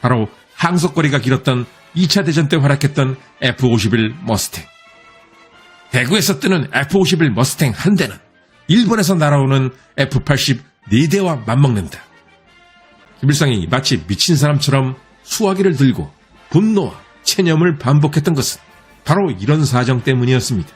바로 항속거리가 길었던 2차 대전 때 활약했던 F-51 머스탱. 대구에서 뜨는 F-51 머스탱 한 대는 일본에서 날아오는 F-80 4대와 맞먹는다. 김일성이 마치 미친 사람처럼 수화기를 들고 분노와 체념을 반복했던 것은 바로 이런 사정 때문이었습니다.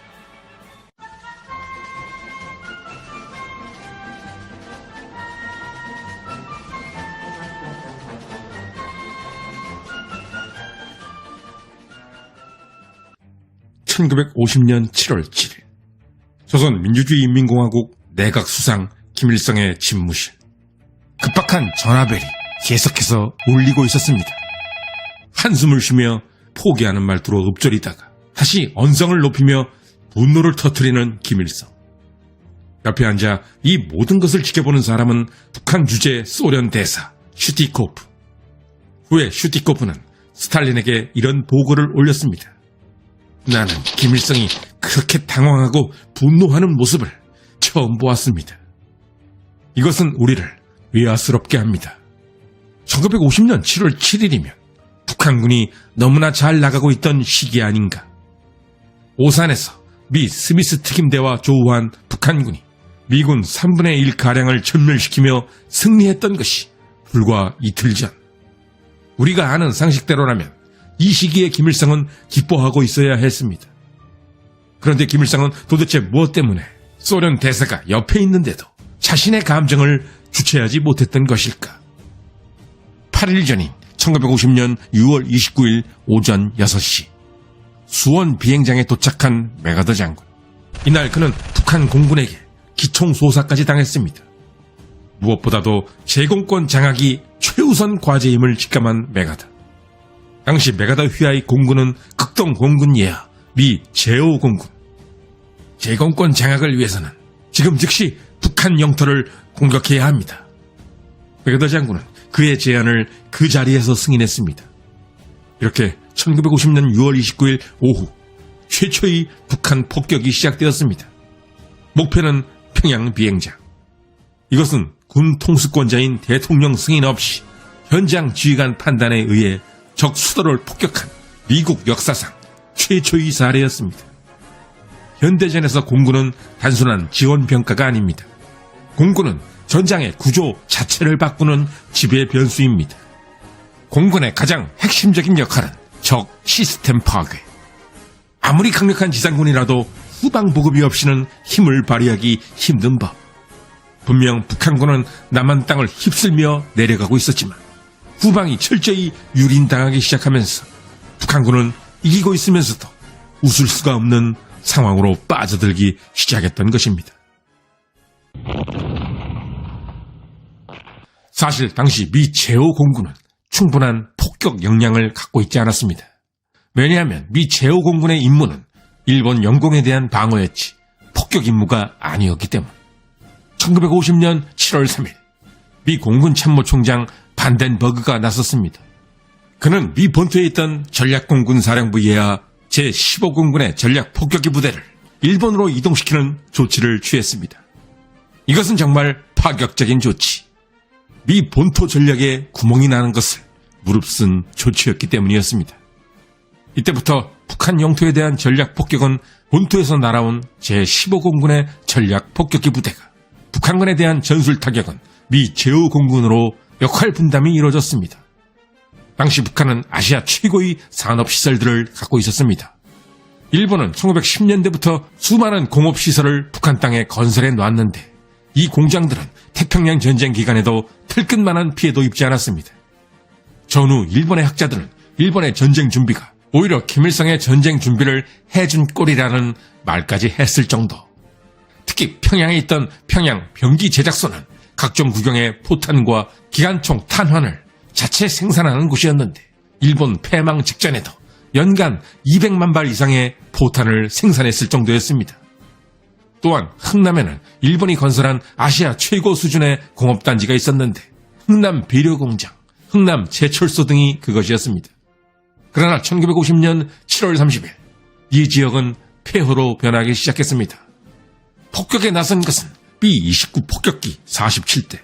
(1950년 7월 7일) 조선민주주의인민공화국 내각수상 김일성의 집무실. 급박한 전화벨이 계속해서 울리고 있었습니다. 한숨을 쉬며 포기하는 말투로 읊조리다가 다시 언성을 높이며 분노를 터뜨리는 김일성. 옆에 앉아 이 모든 것을 지켜보는 사람은 북한 주재 소련 대사 슈티코프. 후에 슈티코프는 스탈린에게 이런 보고를 올렸습니다. 나는 김일성이 그렇게 당황하고 분노하는 모습을 처음 보았습니다. 이것은 우리를 의아스럽게 합니다. 1950년 7월 7일이면 북한군이 너무나 잘 나가고 있던 시기 아닌가. 오산에서 미 스미스 특임대와 조우한 북한군이 미군 3분의 1가량을 전멸시키며 승리했던 것이 불과 이틀 전. 우리가 아는 상식대로라면 이 시기에 김일성은 기뻐하고 있어야 했습니다. 그런데 김일성은 도대체 무엇 때문에 소련 대사가 옆에 있는데도 자신의 감정을 주체하지 못했던 것일까? 8일 전인 1950년 6월 29일 오전 6시 수원 비행장에 도착한 메가더 장군. 이날 그는 북한 공군에게 기총소사까지 당했습니다. 무엇보다도 제공권 장악이 최우선 과제임을 직감한 메가더. 당시 메가더 휘하의 공군은 극동 공군 예하 미 제5 공군. 제공권 장악을 위해서는 지금 즉시 북한 영토를 공격해야 합니다. 메가더 장군은 그의 제안을 그 자리에서 승인했습니다. 이렇게 1950년 6월 29일 오후 최초의 북한 폭격이 시작되었습니다. 목표는 평양 비행장. 이것은 군 통수권자인 대통령 승인 없이 현장 지휘관 판단에 의해 적 수도를 폭격한 미국 역사상 최초의 사례였습니다. 현대전에서 공군은 단순한 지원병가가 아닙니다. 공군은 전장의 구조 자체를 바꾸는 지배 변수입니다. 공군의 가장 핵심적인 역할은 적 시스템 파괴. 아무리 강력한 지상군이라도 후방 보급이 없이는 힘을 발휘하기 힘든 법. 분명 북한군은 남한 땅을 휩쓸며 내려가고 있었지만 후방이 철저히 유린당하기 시작하면서 북한군은 이기고 있으면서도 웃을 수가 없는 상황으로 빠져들기 시작했던 것입니다. 사실 당시 미 제5 공군은 충분한 폭격 역량을 갖고 있지 않았습니다. 왜냐하면 미 제5 공군의 임무는 일본 영공에 대한 방어였지 폭격 임무가 아니었기 때문. 1950년 7월 3일 미 공군 참모총장 반덴버그가 나섰습니다. 그는 미 본토에 있던 전략공군 사령부 예하 제15공군의 전략 폭격기 부대를 일본으로 이동시키는 조치를 취했습니다. 이것은 정말 파격적인 조치. 미 본토 전략에 구멍이 나는 것을 무릅쓴 조치였기 때문이었습니다. 이때부터 북한 영토에 대한 전략 폭격은 본토에서 날아온 제15공군의 전략 폭격기 부대가, 북한군에 대한 전술 타격은 미 제5공군으로 역할 분담이 이루어졌습니다. 당시 북한은 아시아 최고의 산업시설들을 갖고 있었습니다. 일본은 1910년대부터 수많은 공업시설을 북한 땅에 건설해 놨는데 이 공장들은 태평양 전쟁 기간에도 털끝만한 피해도 입지 않았습니다. 전후 일본의 학자들은 일본의 전쟁 준비가 오히려 김일성의 전쟁 준비를 해준 꼴이라는 말까지 했을 정도. 특히 평양에 있던 평양 병기 제작소는 각종 구경의 포탄과 기관총 탄환을 자체 생산하는 곳이었는데 일본 패망 직전에도 연간 200만 발 이상의 포탄을 생산했을 정도였습니다. 또한 흥남에는 일본이 건설한 아시아 최고 수준의 공업단지가 있었는데 흥남 배려공장, 흥남 제철소 등이 그것이었습니다. 그러나 1950년 7월 30일 이 지역은 폐허로 변하기 시작했습니다. 폭격에 나선 것은 B-29 폭격기 47대.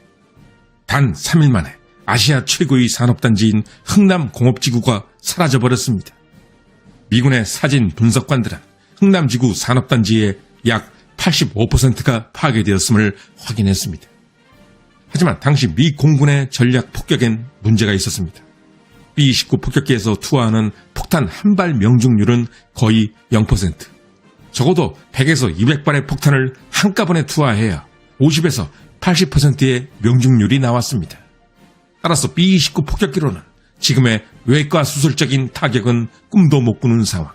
단 3일 만에 아시아 최고의 산업단지인 흥남공업지구가 사라져버렸습니다. 미군의 사진 분석관들은 흥남지구 산업단지의 약 85%가 파괴되었음을 확인했습니다. 하지만 당시 미 공군의 전략 폭격엔 문제가 있었습니다. B-29 폭격기에서 투하하는 폭탄 한 발 명중률은 거의 0%. 적어도 100에서 200발의 폭탄을 한꺼번에 투하해야 50에서 80%의 명중률이 나왔습니다. 따라서 B-29 폭격기로는 지금의 외과 수술적인 타격은 꿈도 못 꾸는 상황.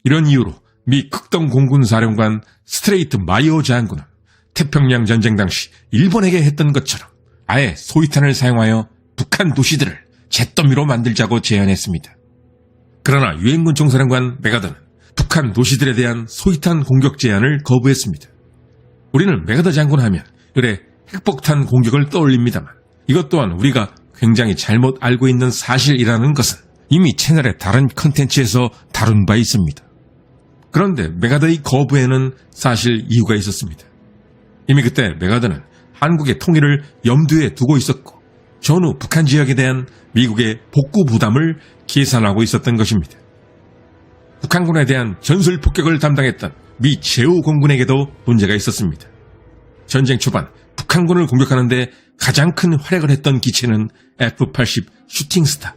이런 이유로 미 극동 공군 사령관 스트레이트 마이어 장군은 태평양 전쟁 당시 일본에게 했던 것처럼 아예 소위탄을 사용하여 북한 도시들을 잿더미로 만들자고 제안했습니다. 그러나 유엔군 총사령관 메가더는 북한 도시들에 대한 소위탄 공격 제안을 거부했습니다. 우리는 메가더 장군 하면 그래 핵폭탄 공격을 떠올립니다만 이것 또한 우리가 굉장히 잘못 알고 있는 사실이라는 것은 이미 채널의 다른 컨텐츠에서 다룬 바 있습니다. 그런데 메가더의 거부에는 사실 이유가 있었습니다. 이미 그때 메가더는 한국의 통일을 염두에 두고 있었고 전후 북한 지역에 대한 미국의 복구 부담을 계산하고 있었던 것입니다. 북한군에 대한 전술 폭격을 담당했던 미 제5공군에게도 문제가 있었습니다. 전쟁 초반 북한군을 공격하는데 가장 큰 활약을 했던 기체는 F-80 슈팅스타.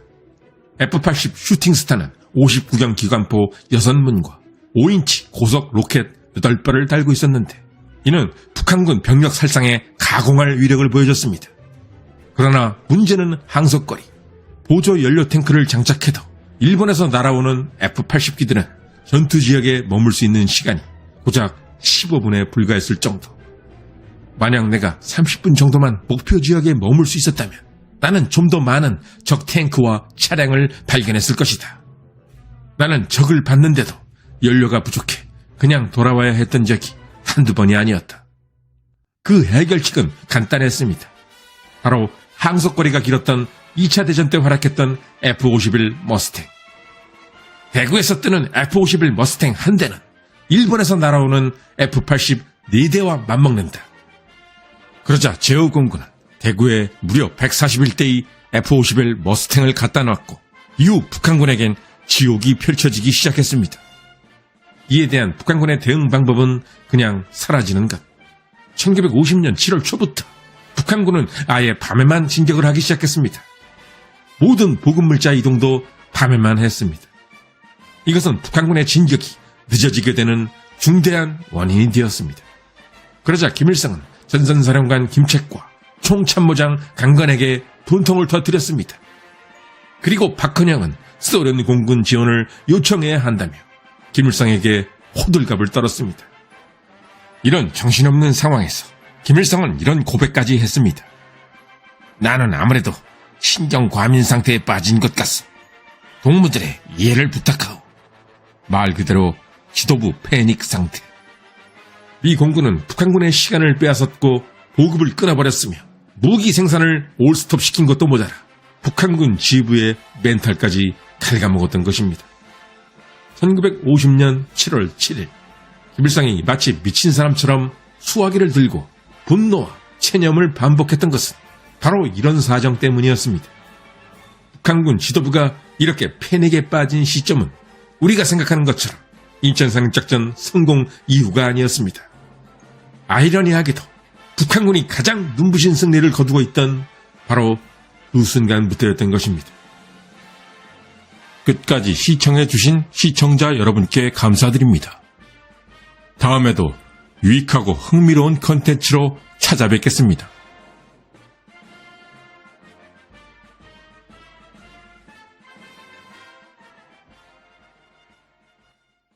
F-80 슈팅스타는 59경 기관포 6문과 5인치 고속 로켓 8발을 달고 있었는데 이는 북한군 병력 살상에 가공할 위력을 보여줬습니다. 그러나 문제는 항속거리. 보조 연료 탱크를 장착해도 일본에서 날아오는 F-80기들은 전투 지역에 머물 수 있는 시간이 고작 15분에 불과했을 정도. 만약 내가 30분 정도만 목표 지역에 머물 수 있었다면 나는 좀 더 많은 적 탱크와 차량을 발견했을 것이다. 나는 적을 봤는데도 연료가 부족해 그냥 돌아와야 했던 적이 한두 번이 아니었다. 그 해결책은 간단했습니다. 바로 항속거리가 길었던 2차 대전 때 활약했던 F-51 머스탱. 대구에서 뜨는 F-51 머스탱 한 대는 일본에서 날아오는 F-80 4대와 맞먹는다. 그러자 제5공군은 대구에 무려 141대의 F-51 머스탱을 갖다 놨고 이후 북한군에겐 지옥이 펼쳐지기 시작했습니다. 이에 대한 북한군의 대응 방법은 그냥 사라지는 것. 1950년 7월 초부터 북한군은 아예 밤에만 진격을 하기 시작했습니다. 모든 보급물자 이동도 밤에만 했습니다. 이것은 북한군의 진격이 늦어지게 되는 중대한 원인이 되었습니다. 그러자 김일성은 전선사령관 김책과 총참모장 강건에게 돈통을 터뜨렸습니다. 그리고 박헌영은 소련 공군 지원을 요청해야 한다며 김일성에게 호들갑을 떨었습니다. 이런 정신없는 상황에서 김일성은 이런 고백까지 했습니다. 나는 아무래도 신경 과민 상태에 빠진 것 같소. 동무들의 이해를 부탁하오. 말 그대로 지도부 패닉 상태. 미 공군은 북한군의 시간을 빼앗았고 보급을 끊어버렸으며 무기 생산을 올스톱시킨 것도 모자라 북한군 지휘부의 멘탈까지 갉아먹었던 것입니다. 1950년 7월 7일 김일성이 마치 미친 사람처럼 수화기를 들고 분노와 체념을 반복했던 것은 바로 이런 사정 때문이었습니다. 북한군 지도부가 이렇게 패닉에 빠진 시점은 우리가 생각하는 것처럼 인천상륙작전 성공 이후가 아니었습니다. 아이러니하게도 북한군이 가장 눈부신 승리를 거두고 있던 바로 그 순간부터였던 것입니다. 끝까지 시청해주신 시청자 여러분께 감사드립니다. 다음에도 유익하고 흥미로운 컨텐츠로 찾아뵙겠습니다.